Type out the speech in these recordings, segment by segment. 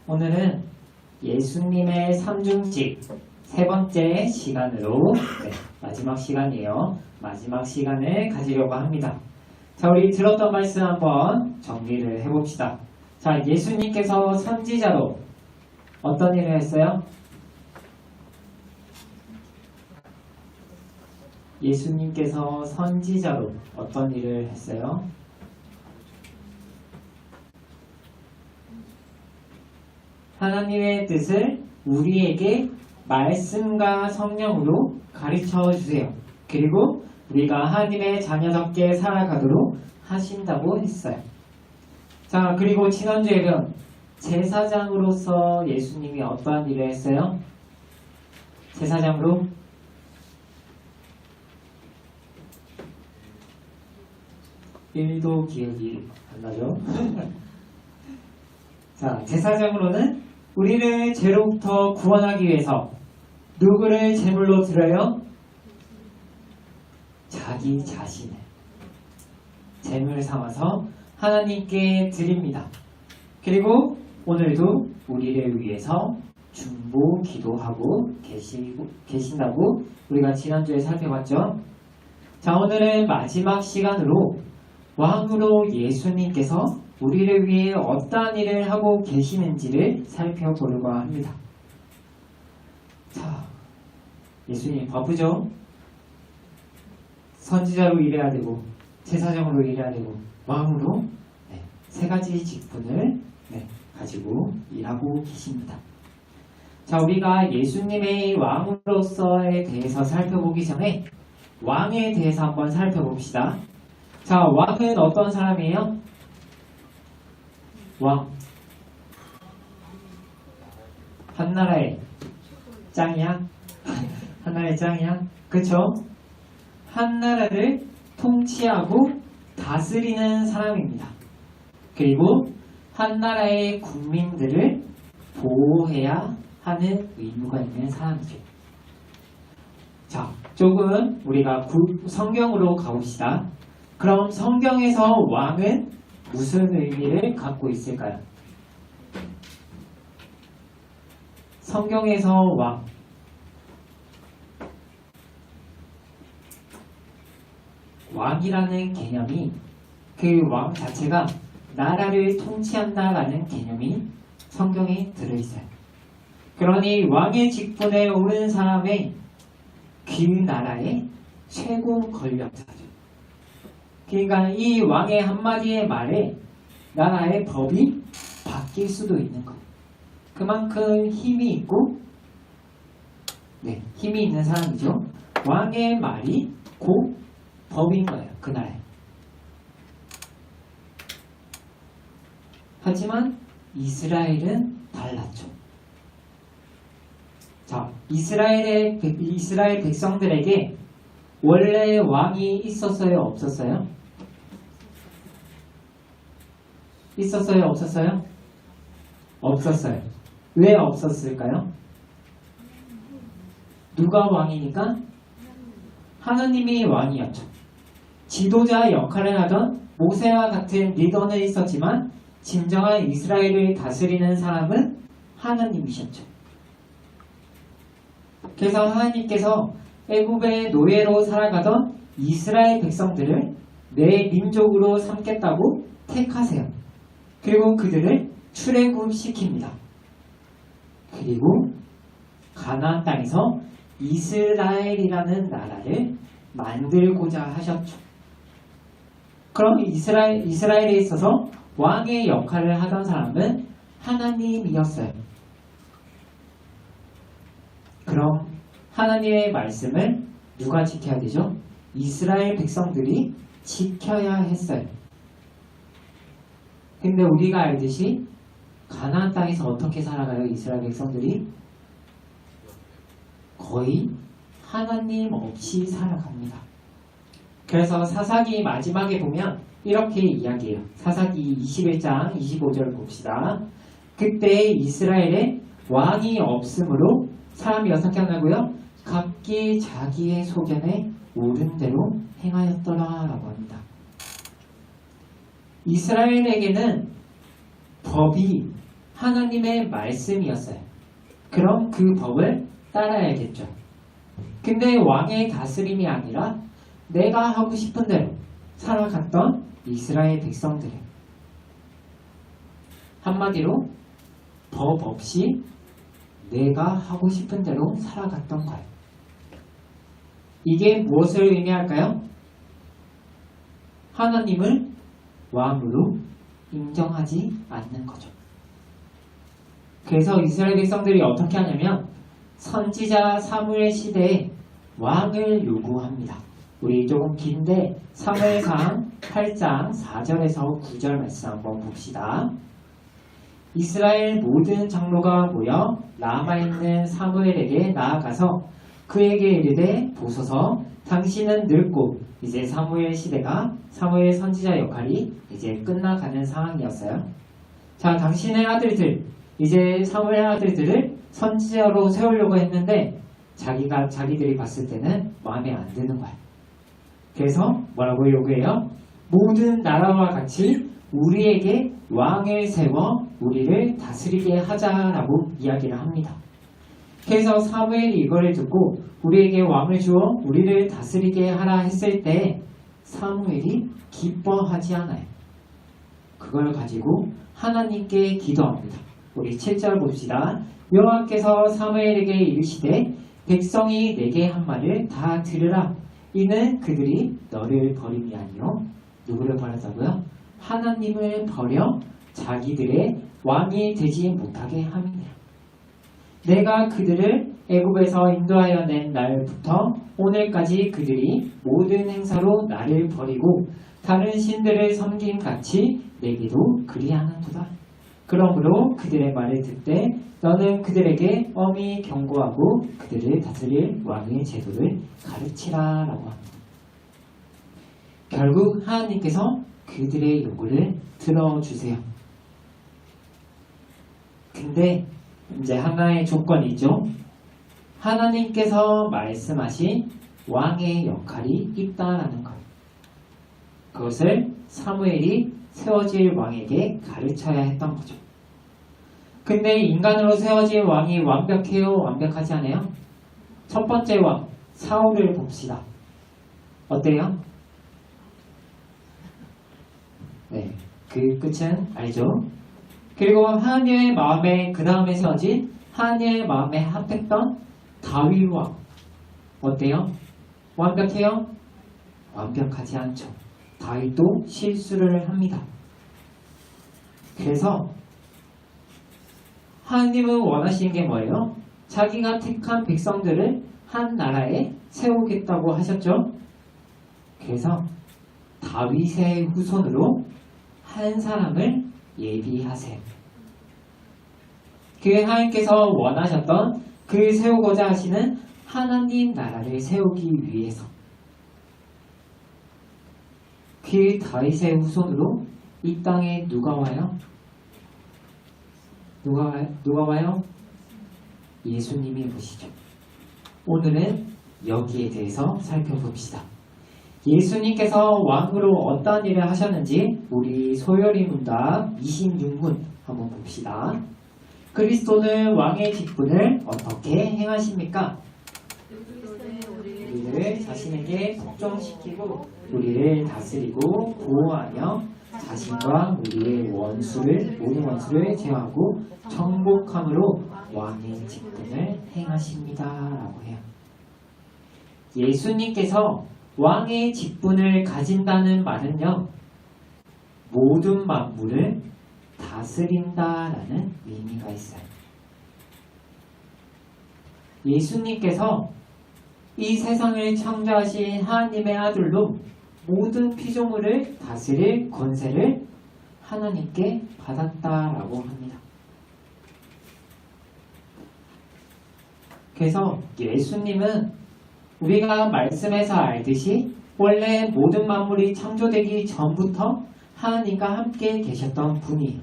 오늘은 예수님의 삼중직 세 번째 시간으로 마지막 시간이에요. 마지막 시간을 가지려고 합니다. 자, 우리 들었던 말씀 한번 정리를 해봅시다. 자, 예수님께서 선지자로 어떤 일을 했어요? 예수님께서 선지자로 어떤 일을 했어요? 하나님의 뜻을 우리에게 말씀과 성령으로 가르쳐 주세요. 그리고 우리가 하나님의 자녀답게 살아가도록 하신다고 했어요. 자, 그리고 지난주에는 제사장으로서 예수님이 어떠한 일을 했어요? 제사장으로 일도 기억이 안 나죠? 자, 제사장으로는 우리를 죄로부터 구원하기 위해서 누구를 제물로 드려요? 자기 자신을 제물 삼아서 하나님께 드립니다. 그리고 오늘도 우리를 위해서 중보 기도하고 계신다고 우리가 지난주에 살펴봤죠. 자, 오늘은 마지막 시간으로 왕으로 예수님께서 우리를 위해 어떠한 일을 하고 계시는지를 살펴보려고 합니다. 자, 예수님 바쁘죠? 선지자로 일해야 되고 제사장으로 일해야 되고 왕으로 세 가지 직분을 가지고 일하고 계십니다. 자, 우리가 예수님의 왕으로서에 대해서 살펴보기 전에 왕에 대해서 한번 살펴봅시다. 자, 왕은 어떤 사람이에요? 왕. 한나라의 짱이야? 한나라의 짱이야? 그쵸? 한나라를 통치하고 다스리는 사람입니다. 그리고 한나라의 국민들을 보호해야 하는 의무가 있는 사람이죠. 자, 조금 우리가 성경으로 가봅시다. 그럼 성경에서 왕은 무슨 의미를 갖고 있을까요? 성경에서 왕. 왕이라는 개념이 그 왕 자체가 나라를 통치한다라는 개념이 성경에 들어있어요. 그러니 왕의 직분에 오른 사람의 그 나라의 최고 권력자죠. 그러니까 이 왕의 한마디의 말에 나라의 법이 바뀔 수도 있는 거예요. 그만큼 힘이 있고 힘이 있는 사람이죠. 왕의 말이 곧 법인 거예요. 그 나라에. 하지만 이스라엘은 달랐죠. 자, 이스라엘 백성들에게 원래 왕이 있었어요? 없었어요? 있었어요? 없었어요? 없었어요. 왜 없었을까요? 누가 왕이니까? 하나님이 왕이었죠. 지도자 역할을 하던 모세와 같은 리더는 있었지만 진정한 이스라엘을 다스리는 사람은 하나님이셨죠. 그래서 하나님께서 애굽의 노예로 살아가던 이스라엘 백성들을 내 민족으로 삼겠다고 택하세요. 그리고 그들을 출애굽시킵니다. 그리고 가나안 땅에서 이스라엘이라는 나라를 만들고자 하셨죠. 그럼 이스라엘에 있어서 왕의 역할을 하던 사람은 하나님이었어요. 그럼 하나님의 말씀을 누가 지켜야 되죠? 이스라엘 백성들이 지켜야 했어요. 근데 우리가 알듯이 가나안 땅에서 어떻게 살아가요? 이스라엘 백성들이 거의 하나님 없이 살아갑니다. 그래서 사사기 마지막에 보면 이렇게 이야기해요. 사사기 21장 25절 봅시다. 그때 이스라엘에 왕이 없으므로 사람이 어떻게 하냐고요? 각기 자기의 소견에 옳은 대로 행하였더라 라고 합니다. 이스라엘에게는 법이 하나님의 말씀이었어요. 그럼 그 법을 따라야겠죠. 근데 왕의 다스림이 아니라 내가 하고 싶은 대로 살아갔던 이스라엘 백성들. 한마디로 법 없이 내가 하고 싶은 대로 살아갔던 거예요. 이게 무엇을 의미할까요? 하나님을 왕으로 인정하지 않는 거죠. 그래서 이스라엘 백성들이 어떻게 하냐면 선지자 사무엘 시대에 왕을 요구합니다. 우리 조금 긴데 사무엘상 8장 4절에서 9절 말씀 한번 봅시다. 이스라엘 모든 장로가 모여 라마에 있는 사무엘에게 나아가서 그에게 이르되 보소서 당신은 늙고 이제 사무엘 시대가 사무엘 선지자 역할이 이제 끝나가는 상황이었어요. 자, 당신의 아들들 이제 사무엘 아들들을 선지자로 세우려고 했는데 자기들이 봤을 때는 마음에 안 드는 거야. 그래서 뭐라고 요구해요? 모든 나라와 같이 우리에게 왕을 세워 우리를 다스리게 하자라고 이야기를 합니다. 그래서 사무엘이 이거를 듣고 우리에게 왕을 주어 우리를 다스리게 하라 했을 때 사무엘이 기뻐하지 않아요. 그걸 가지고 하나님께 기도합니다. 우리 7절 봅시다. 여호와께서 사무엘에게 이르시되 백성이 내게 한 말을 다 들으라. 이는 그들이 너를 버림이 아니요 누구를 버렸다고요? 하나님을 버려 자기들의 왕이 되지 못하게 함이니라. 내가 그들을 애굽에서 인도하여 낸 날부터 오늘까지 그들이 모든 행사로 나를 버리고 다른 신들을 섬김같이 내게도 그리하는도다. 그러므로 그들의 말을 듣되 너는 그들에게 엄히 경고하고 그들을 다스릴 왕의 제도를 가르치라라고 합니다. 결국 하나님께서 그들의 요구를 들어주세요. 근데 이제 하나의 조건이 있죠. 하나님께서 말씀하신 왕의 역할이 있다라는 것. 그것을 사무엘이 세워질 왕에게 가르쳐야 했던 거죠. 근데 인간으로 세워질 왕이 완벽해요? 완벽하지 않아요? 첫 번째 왕 사울을 봅시다. 어때요? 네, 그 끝은 알죠? 그리고 하나님의 마음에 그 다음에 세워진 하나님의 마음에 합했던 다윗 왕 어때요? 완벽해요? 완벽하지 않죠. 다윗도 실수를 합니다. 그래서 하나님은 원하시는 게 뭐예요? 자기가 택한 백성들을 한 나라에 세우겠다고 하셨죠. 그래서 다윗의 후손으로 한 사람을 예비하세요. 그 하나님께서 원하셨던 그 세우고자 하시는 하나님 나라를 세우기 위해서 그 다윗의 후손으로 이 땅에 누가 와요? 누가 와요? 예수님이 오시죠. 오늘은 여기에 대해서 살펴봅시다. 예수님께서 왕으로 어떤 일을 하셨는지 우리 소요리 문답 26문 한번 봅시다. 그리스도는 왕의 직분을 어떻게 행하십니까? 우리를 자신에게 복종시키고 우리를 다스리고 보호하며 자신과 우리의 모든 원수를 제어하고 정복함으로 왕의 직분을 행하십니다. 라고 해요. 예수님께서 왕의 직분을 가진다는 말은요, 모든 만물을 다스린다라는 의미가 있어요. 예수님께서 이 세상을 창조하신 하나님의 아들로 모든 피조물을 다스릴 권세를 하나님께 받았다라고 합니다. 그래서 예수님은 우리가 말씀에서 알듯이 원래 모든 만물이 창조되기 전부터 하나님과 함께 계셨던 분이에요.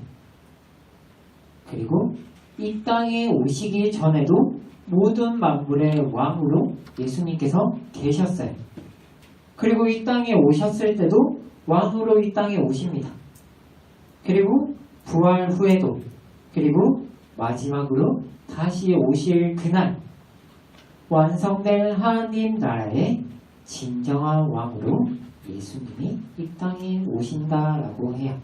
그리고 이 땅에 오시기 전에도 모든 만물의 왕으로 예수님께서 계셨어요. 그리고 이 땅에 오셨을 때도 왕으로 이 땅에 오십니다. 그리고 부활 후에도 그리고 마지막으로 다시 오실 그날 완성될 하나님 나라의 진정한 왕으로 예수님이 이 땅에 오신다라고 해요.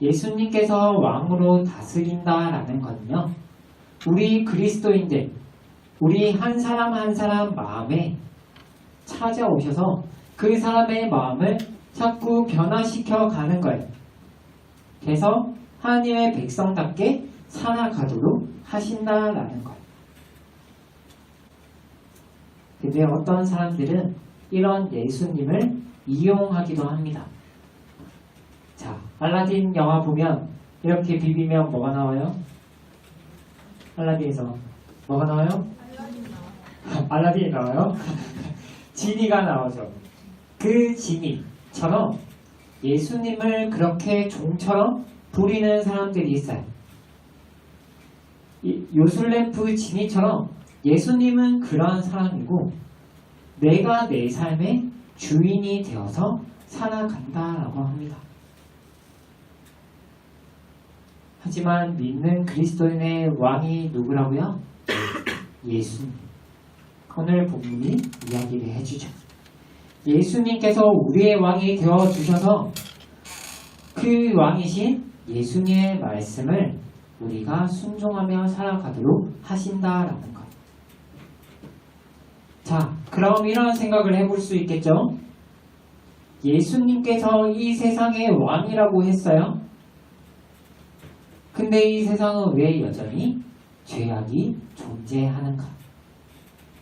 예수님께서 왕으로 다스린다라는 것은요, 우리 그리스도인들, 우리 한 사람 한 사람 마음에 찾아오셔서 그 사람의 마음을 자꾸 변화시켜 가는 거예요. 그래서 하나님의 백성답게 살아가도록 하신다라는 거예요. 근데 어떤 사람들은 이런 예수님을 이용하기도 합니다. 자, 알라딘 영화 보면 이렇게 비비면 뭐가 나와요? 알라딘에서 뭐가 나와요? 알라딘이 나와요? 지니가 나오죠. 그 지니처럼 예수님을 그렇게 종처럼 부리는 사람들이 있어요. 요술램프 지니처럼 예수님은 그러한 사람이고 내가 내 삶의 주인이 되어서 살아간다라고 합니다. 하지만 믿는 그리스도인의 왕이 누구라고요? 예수님. 오늘 본문이 이야기를 해주죠. 예수님께서 우리의 왕이 되어주셔서 그 왕이신 예수님의 말씀을 우리가 순종하며 살아가도록 하신다라는 것. 자, 그럼 이런 생각을 해볼 수 있겠죠? 예수님께서 이 세상의 왕이라고 했어요. 근데 이 세상은 왜 여전히 죄악이 존재하는가?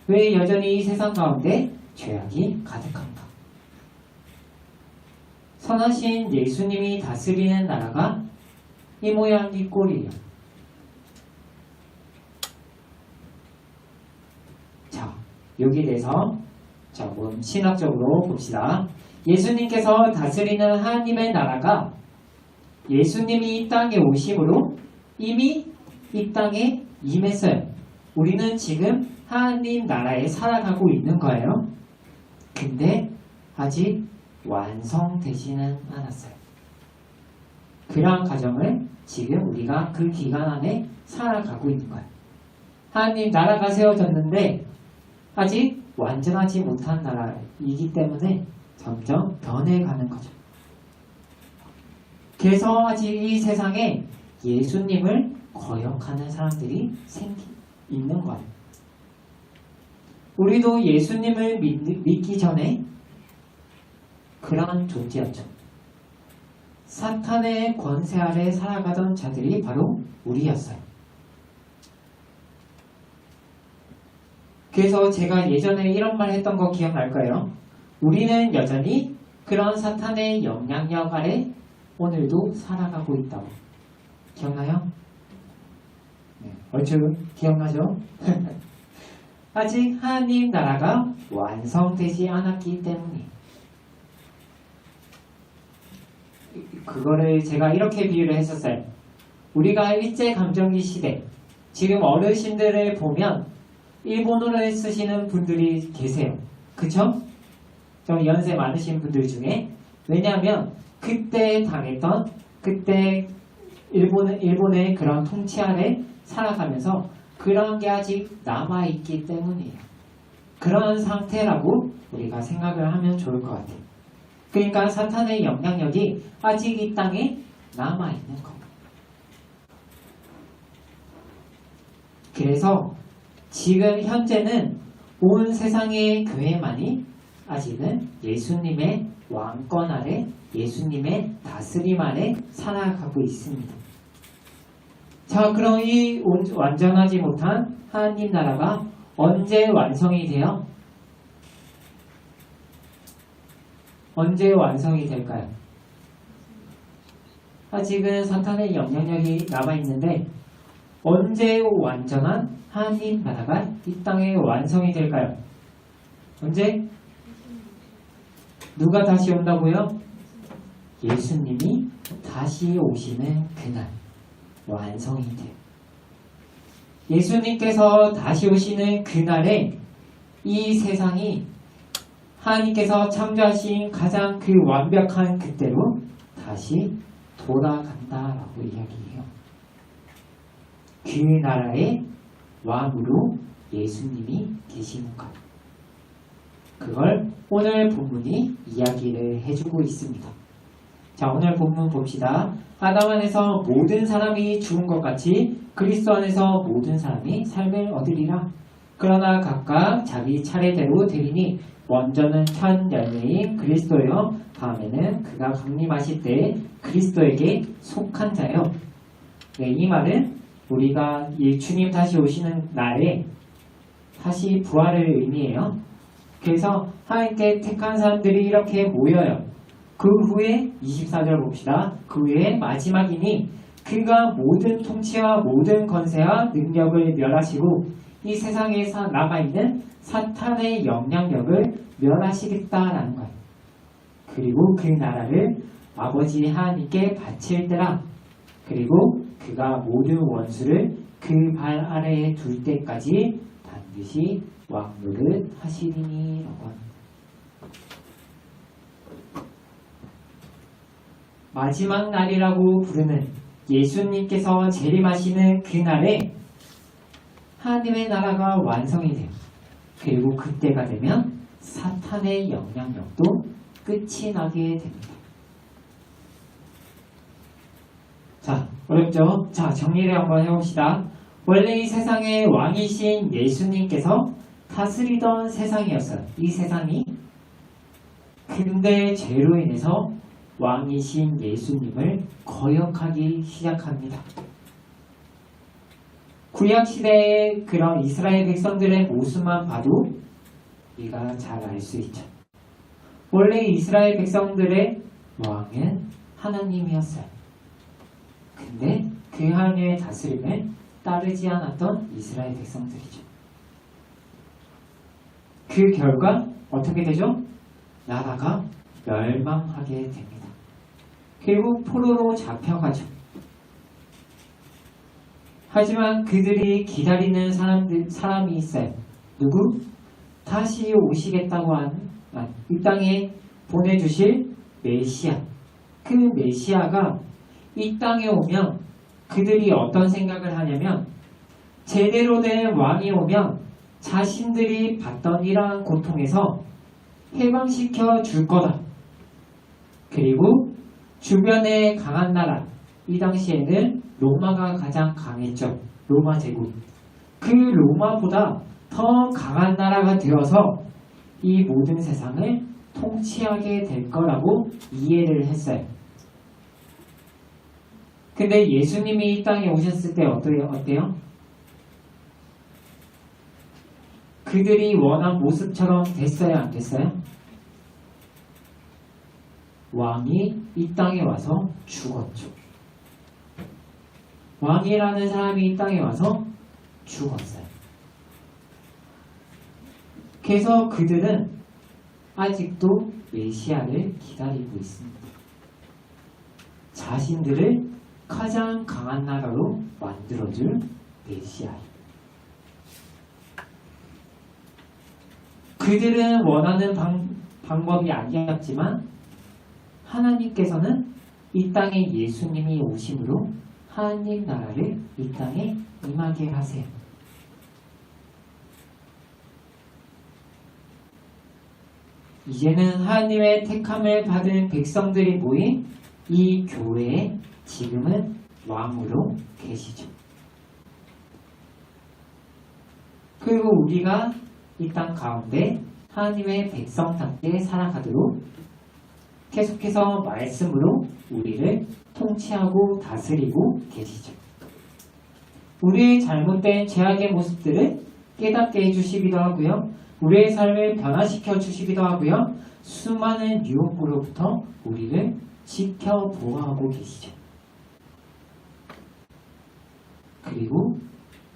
왜 여전히 이 세상 가운데 죄악이 가득한가? 선하신 예수님이 다스리는 나라가 이 모양 이 꼴이에요. 자, 여기에 대해서 조금 신학적으로 봅시다. 예수님께서 다스리는 하나님의 나라가 예수님이 이 땅에 오심으로 이미 이 땅에 임했어요. 우리는 지금 하나님 나라에 살아가고 있는 거예요. 근데 아직 완성되지는 않았어요. 그러한 과정을 지금 우리가 그 기간 안에 살아가고 있는 거예요. 하나님 나라가 세워졌는데 아직 완전하지 못한 나라이기 때문에 점점 변해가는 거죠. 그래서 아직 이 세상에 예수님을 거역하는 사람들이 있는 거예요. 우리도 예수님을 믿기 전에 그런 존재였죠. 사탄의 권세 아래 살아가던 자들이 바로 우리였어요. 그래서 제가 예전에 이런 말 했던 거 기억날까요? 우리는 여전히 그런 사탄의 영향력 아래 오늘도 살아가고 있다고. 기억나요? 네, 얼추 기억나죠? 아직 하나님 나라가 완성되지 않았기 때문에 그거를 제가 이렇게 비유를 했었어요. 우리가 일제감정기 시대 지금 어르신들을 보면 일본어를 쓰시는 분들이 계세요. 그쵸? 좀 연세 많으신 분들 중에. 왜냐하면 그때 당했던 그때 일본의 그런 통치 아래 살아가면서 그런 게 아직 남아있기 때문이에요. 그런 상태라고 우리가 생각을 하면 좋을 것 같아요. 그러니까 사탄의 영향력이 아직 이 땅에 남아있는 겁니다. 그래서 지금 현재는 온 세상의 교회만이 아직은 예수님의 왕권 아래 예수님의 다스림 아래 살아가고 있습니다. 자, 그럼 이 완전하지 못한 하나님 나라가 언제 완성이 돼요? 언제 완성이 될까요? 아직은 사탄의 영향력이 남아있는데 언제 완전한 하나님 나라가 이 땅에 완성이 될까요? 언제? 누가 다시 온다고요? 예수님이 다시 오시는 그날 완성이 돼요. 예수님께서 다시 오시는 그날에 이 세상이 하나님께서 창조하신 가장 그 완벽한 그때로 다시 돌아간다라고 이야기해요. 그 나라의 왕으로 예수님이 계시는 것. 그걸 오늘 본문이 이야기를 해주고 있습니다. 자, 오늘 본문 봅시다. 아담 안에서 모든 사람이 죽은 것 같이 그리스도 안에서 모든 사람이 삶을 얻으리라. 그러나 각각 자기 차례대로 되리니 먼저는 첫 열매인 그리스도요, 다음에는 그가 강림하실 때 그리스도에게 속한 자요. 네, 이 말은 우리가 주님 다시 오시는 날에 다시 부활을 의미해요. 그래서 하나님께 택한 사람들이 이렇게 모여요. 그 후에 24절 봅시다. 그 후에 마지막이니 그가 모든 통치와 모든 권세와 능력을 멸하시고 이 세상에 남아있는 사탄의 영향력을 멸하시겠다라는 거예요. 그리고 그 나라를 아버지 하나님께 바칠 때라. 그리고 그가 모든 원수를 그 발 아래에 둘 때까지 반드시 왕노릇 하시리니라고 합니다. 마지막 날이라고 부르는 예수님께서 재림하시는 그날에 하나님의 나라가 완성이 돼요. 그리고 그때가 되면 사탄의 영향력도 끝이 나게 됩니다. 자, 어렵죠? 자, 정리를 한번 해봅시다. 원래 이 세상의 왕이신 예수님께서 다스리던 세상이었어요. 이 세상이. 근데 죄로 인해서 왕이신 예수님을 거역하기 시작합니다. 구약시대의 그런 이스라엘 백성들의 모습만 봐도 우리가 잘 알 수 있죠. 원래 이스라엘 백성들의 왕은 하나님이었어요. 근데 그 하나님의 다스림을 따르지 않았던 이스라엘 백성들이죠. 그 결과 어떻게 되죠? 나라가 멸망하게 됩니다. 그리고 포로로 잡혀가죠. 하지만 그들이 기다리는 사람이 있어요. 누구? 다시 오시겠다고 한 이 땅에 보내주실 메시아. 그 메시아가 이 땅에 오면 그들이 어떤 생각을 하냐면 제대로 된 왕이 오면 자신들이 받던 이러한 고통에서 해방시켜 줄 거다. 그리고 주변의 강한 나라, 이 당시에는 로마가 가장 강했죠. 로마 제국. 그 로마보다 더 강한 나라가 되어서 이 모든 세상을 통치하게 될 거라고 이해를 했어요. 근데 예수님이 이 땅에 오셨을 때 어때요? 그들이 원한 모습처럼 됐어요? 안 됐어요? 왕이 이 땅에 와서 죽었죠. 왕이라는 사람이 이 땅에 와서 죽었어요. 그래서 그들은 아직도 메시아를 기다리고 있습니다. 자신들을 가장 강한 나라로 만들어줄 메시아. 그들은 원하는 방법이 아니었지만 하나님께서는 이 땅에 예수님이 오심으로 하나님 나라를 이 땅에 임하게 하세요. 이제는 하나님의 택함을 받은 백성들이 모인 이 교회에 지금은 왕으로 계시죠. 그리고 우리가 이 땅 가운데 하나님의 백성답게 살아가도록 계속해서 말씀으로 우리를 통치하고 다스리고 계시죠. 우리의 잘못된 죄악의 모습들을 깨닫게 해주시기도 하고요. 우리의 삶을 변화시켜 주시기도 하고요. 수많은 유혹으로부터 우리를 지켜보호하고 계시죠. 그리고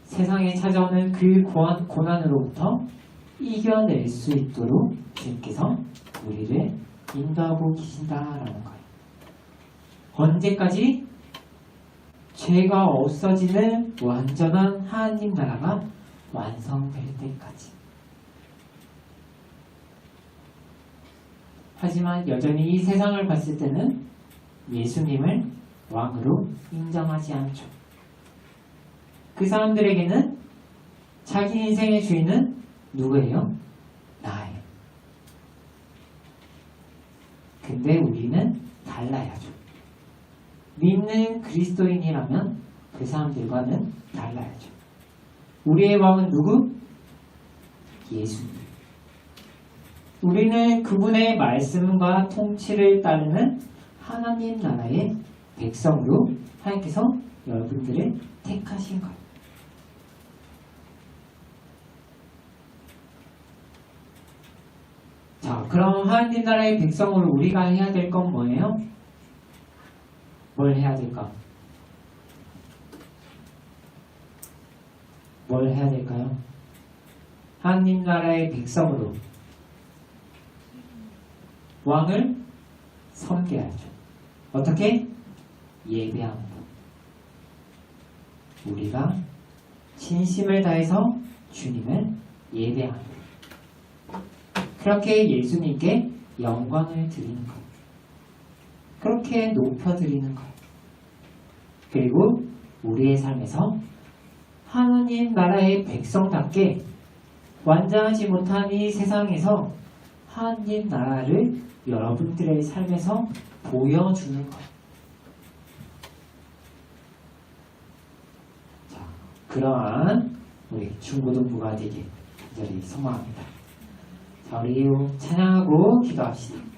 세상에 찾아오는 그 고난으로부터 이겨낼 수 있도록 주님께서 우리를 인도하고 계신다라는 거예요. 언제까지? 죄가 없어지는 완전한 하나님 나라가 완성될 때까지. 하지만 여전히 이 세상을 봤을 때는 예수님을 왕으로 인정하지 않죠. 그 사람들에게는 자기 인생의 주인은 누구예요? 나예요. 근데 우리는 달라야죠. 믿는 그리스도인이라면 그 사람들과는 달라야죠. 우리의 왕은 누구? 예수님. 우리는 그분의 말씀과 통치를 따르는 하나님 나라의 백성으로 하나님께서 여러분들을 택하신 거예요. 자, 그럼 하나님 나라의 백성으로 우리가 해야 될 건 뭐예요? 뭘 해야 될까? 뭘 해야 될까요? 하나님 나라의 백성으로 왕을 섬겨야죠. 어떻게? 예배함으로. 우리가 진심을 다해서 주님을 예배합니다. 그렇게 예수님께 영광을 드리는 것. 그렇게 높여드리는 것. 그리고 우리의 삶에서 하나님 나라의 백성답게 완전하지 못한 이 세상에서 하나님 나라를 여러분들의 삶에서 보여주는 것. 자, 그러한 우리 중고등부가 되길 간절히 소망합니다. 자, 우리 찬양하고 기도합시다.